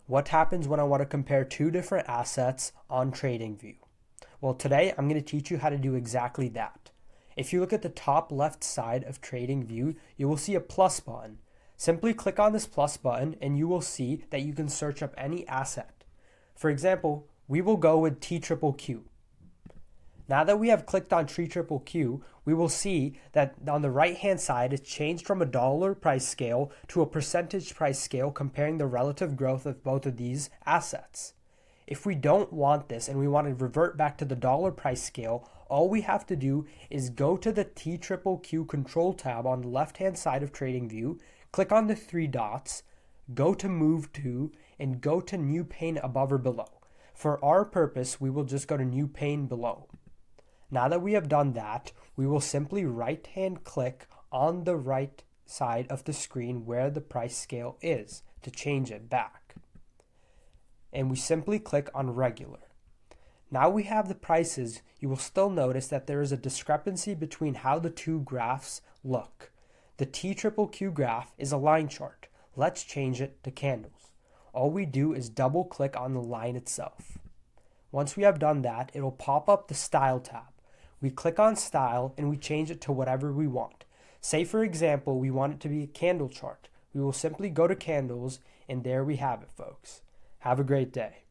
What happens when I want to compare two different assets on TradingView? Well, today I'm going to teach you how to do exactly that. If you look at the top left side of TradingView, you will see a plus button. Simply click on this plus button and you will see that you can search up any asset. For example, we will go with TQQQ. Now that we have clicked on TQQQ, we will see that on the right hand side it's changed from a dollar price scale to a percentage price scale comparing the relative growth of both of these assets. If we don't want this and we want to revert back to the dollar price scale, all we have to do is go to the TQQQ control tab on the left hand side of TradingView, click on the three dots, go to move to, and go to new pane above or below. For our purpose, we will just go to new pane below. Now that we have done that, we will simply right-hand click on the right side of the screen where the price scale is to change it back. And we simply click on regular. Now we have the prices. You will still notice that there is a discrepancy between how the two graphs look. The TQQQ graph is a line chart. Let's change it to candles. All we do is double click on the line itself. Once we have done that, it will pop up the style tab. We click on style and we change it to whatever we want. Say for example, we want it to be a candle chart. We will simply go to candles and there we have it, folks. Have a great day.